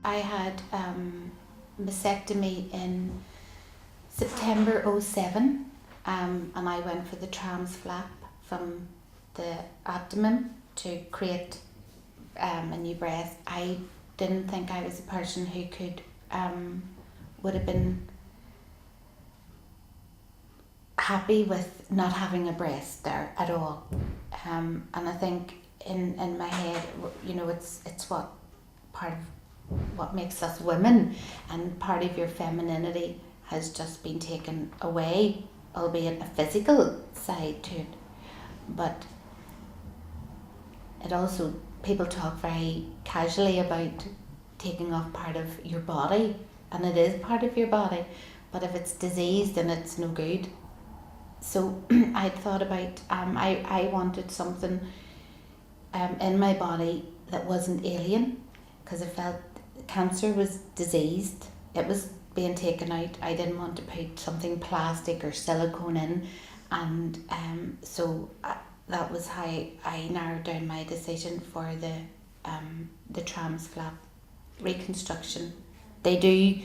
I had mastectomy in September '07, and I went for the trans flap from the abdomen to create a new breast. I didn't think I was a person who could would have been happy with not having a breast there at all. And I think in my head, it's what part of what makes us women, and part of your femininity has just been taken away, albeit a physical side to it. But it also, people talk very casually about taking off part of your body, and it is part of your body, but if it's diseased then it's no good. So I thought about, I wanted something in my body that wasn't alien, because I felt cancer was diseased. It was being taken out. I didn't want to put something plastic or silicone in, and so that was how I narrowed down my decision for the trans flap reconstruction. They do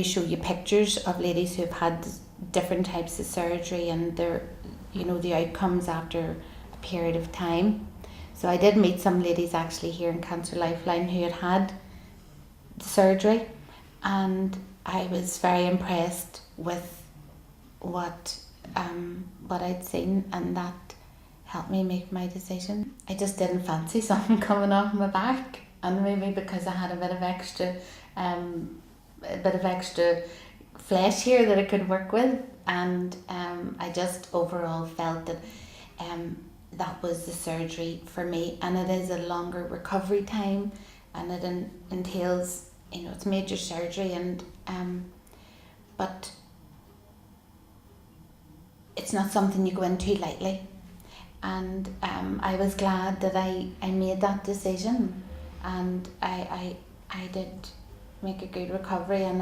show you pictures of ladies who have had different types of surgery and the outcomes after a period of time. So I did meet some ladies actually here in Cancer Lifeline who had the surgery, and I was very impressed with what I'd seen, and that helped me make my decision. I just didn't fancy something coming off my back, and maybe because I had a bit of extra flesh here that I could work with, and I just overall felt that that was the surgery for me. And it is a longer recovery time, and it entails, it's major surgery, and but it's not something you go into lightly. And I was glad that I made that decision, and I did make a good recovery, and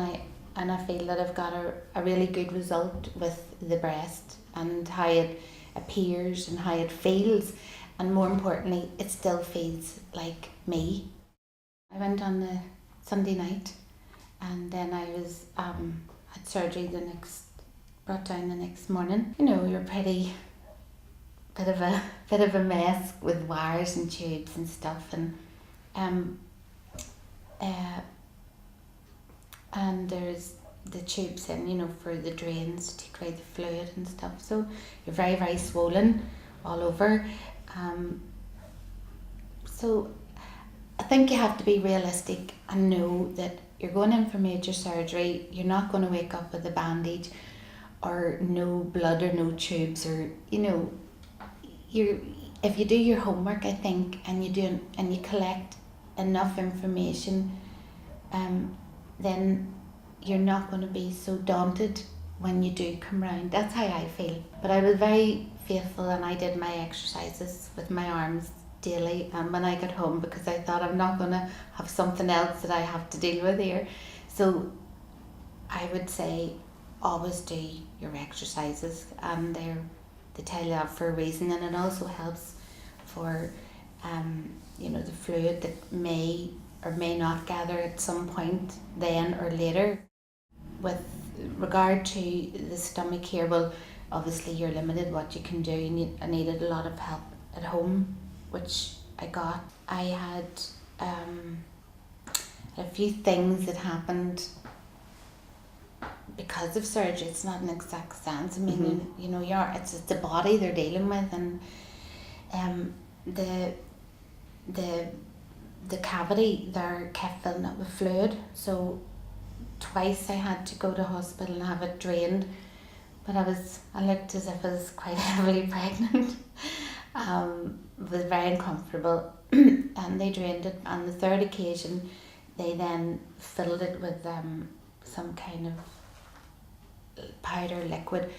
I feel that I've got a really good result with the breast and how it appears and how it feels, and more importantly, it still feels like me. I went on the Sunday night, and then I was had surgery brought down the next morning. You're pretty bit of a mess with wires and tubes and stuff, and there's the tubes in, for the drains to take away the fluid and stuff. So you're very, very swollen all over. So I think you have to be realistic and know that you're going in for major surgery. You're not going to wake up with a bandage or no blood or no tubes, or if you do your homework, I think, and you collect enough information, then you're not going to be so daunted when you do come round. That's how I feel. But I was very faithful, and I did my exercises with my arms daily when I got home, because I thought I'm not going to have something else that I have to deal with here. So I would say always do your exercises, and they tell you that for a reason, and it also helps for the fluid that may or may not gather at some point then or later. With regard to the stomach here, well, obviously you're limited what you can do. I needed a lot of help at home, which I got. I had a few things that happened because of surgery. It's not an exact science. I mean, it's the body they're dealing with, and the cavity there kept filling up with fluid. So twice I had to go to hospital and have it drained, but I looked as if I was quite heavily pregnant. It was very uncomfortable, and they drained it. On the third occasion, they then filled it with some kind of powder liquid,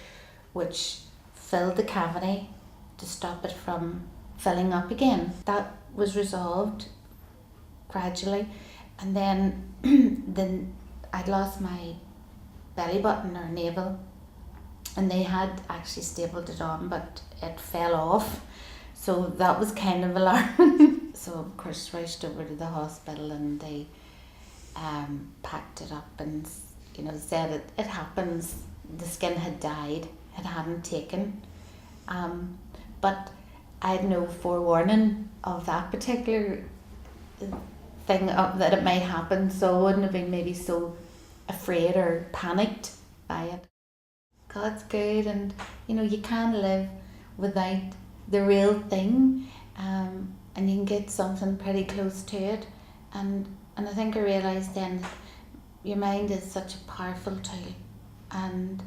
which filled the cavity to stop it from filling up again. That was resolved gradually, and then I'd lost my belly button or navel, and they had actually stapled it on, but it fell off. So that was kind of alarming. so of course rushed over to the hospital, and they packed it up and said it happens. The skin had died, it hadn't taken, but I had no forewarning of that particular thing that it might happen, so I wouldn't have been maybe so afraid or panicked by it. God's good, and you can live without the real thing, and you can get something pretty close to it, and I think I realised then that your mind is such a powerful tool, and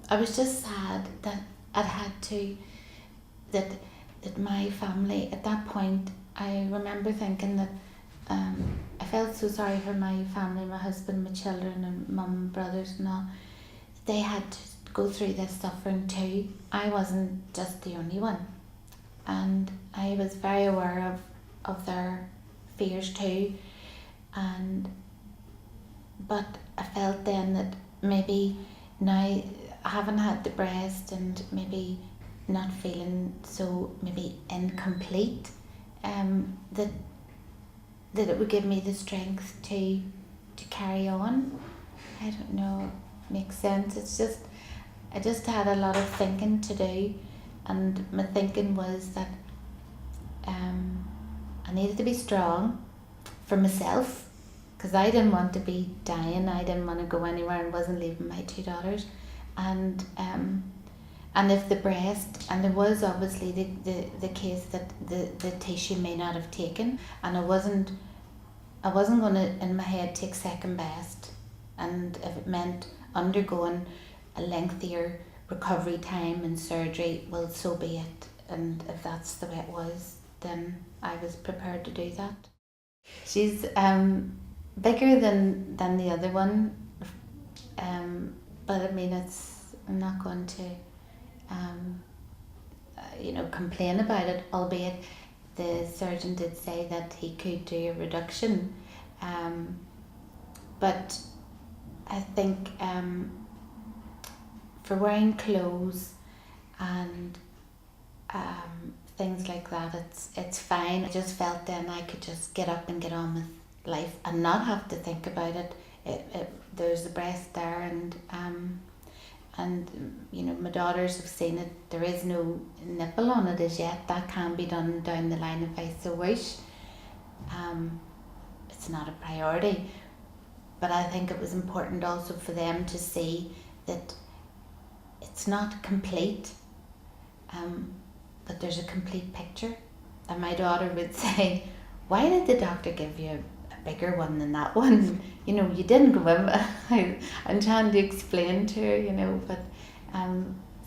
I was just sad that I'd had to, that my family at that point, I remember thinking that I felt so sorry for my family, my husband, my children and mum, brothers and all. They had to go through this suffering too. I wasn't just the only one, and I was very aware of their fears too, but I felt then that maybe now having had the breast and maybe not feeling so maybe incomplete, that it would give me the strength to carry on. I don't know, makes sense. It's just, I just had a lot of thinking to do, and my thinking was that I needed to be strong for myself, because I didn't want to be dying. I didn't want to go anywhere and wasn't leaving my two daughters, and if the breast, and there was obviously the case that the tissue may not have taken, and I wasn't going to in my head take second best, and if it meant undergoing a lengthier recovery time and surgery, well, so be it. And if that's the way it was, then I was prepared to do that. She's bigger than the other one, but I mean, I'm not going to complain about it, albeit the surgeon did say that he could do a reduction, but I think for wearing clothes and things like that, it's fine. I just felt then I could just get up and get on with life and not have to think about it. There's the breast there, and my daughters have seen it. There is no nipple on it as yet. That can be done down the line if I so wish. It's not a priority, but I think it was important also for them to see that it's not complete, but there's a complete picture. And my daughter would say, "Why did the doctor give you a bigger one than that one? You didn't go in." I'm trying to explain to her, but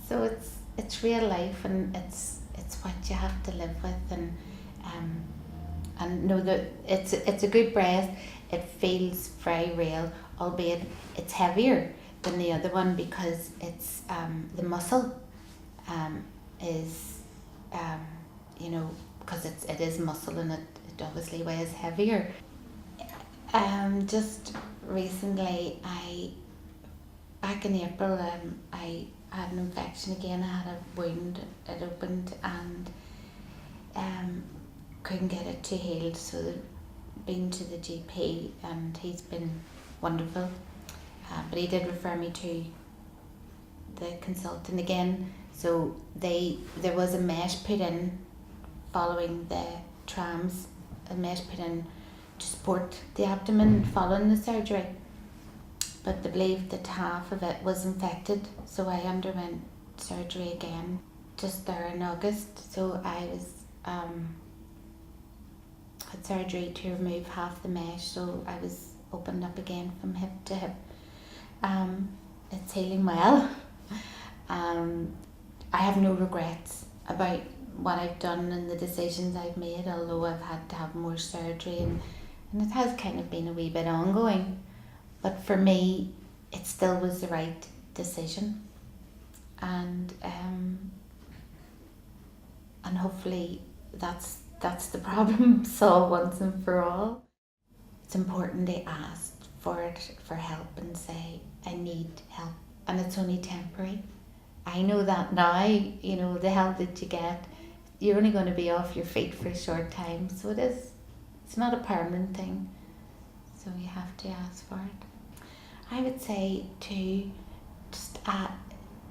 so it's real life, and it's what you have to live with, and know that it's a good breast. It feels very real, albeit it's heavier than the other one, because it's the muscle is because it is muscle, and it obviously weighs heavier. Just recently, back in April, I had an infection again. I had a wound, it opened, and couldn't get it to heal, so been to the GP, and he's been wonderful, but he did refer me to the consultant again. So there was a mesh put in following the trams, a mesh put in to support the abdomen following the surgery, but they believed that half of it was infected, so I underwent surgery again just there in August. So I was had surgery to remove half the mesh, so I was opened up again from hip to hip. It's healing well. I have no regrets about what I've done and the decisions I've made, although I've had to have more surgery, and it has kind of been a wee bit ongoing, but for me it still was the right decision, and hopefully that's the problem solved once and for all. It's important to ask for help and say, I need help, and it's only temporary. I know that now, you know, the help that you get, you're only going to be off your feet for a short time, so it's not a permanent thing, so you have to ask for it. I would say to just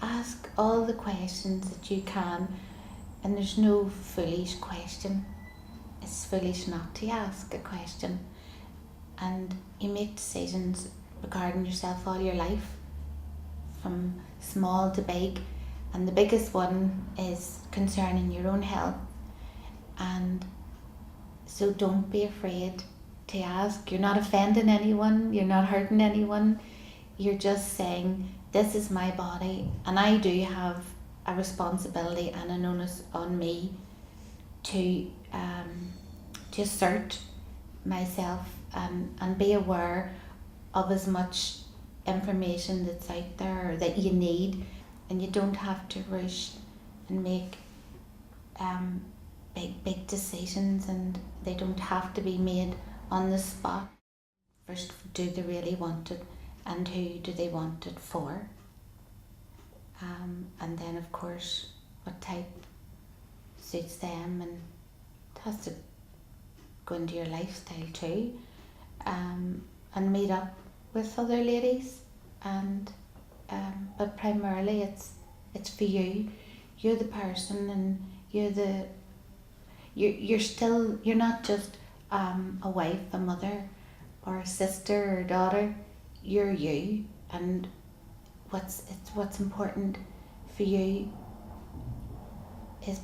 ask all the questions that you can, and there's no foolish question. It's foolish not to ask a question, and you make decisions regarding yourself all your life, from small to big, and the biggest one is concerning your own health. And so don't be afraid to ask. You're not offending anyone, you're not hurting anyone, you're just saying, this is my body, and I do have a responsibility and an onus on me to assert myself, and be aware of as much information that's out there or that you need, and you don't have to rush and make big decisions, and they don't have to be made on the spot. First, do they really want it, and who do they want it for? And then of course what type suits them, and it has to go into your lifestyle too, and meet up with other ladies, and but primarily it's for you. You're the person, and you're not just a wife, a mother, or a sister or daughter. You're you, and what's important for you is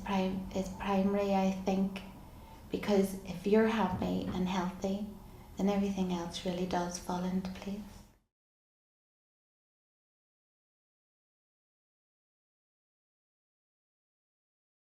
primary, I think, because if you're happy and healthy, then everything else really does fall into place.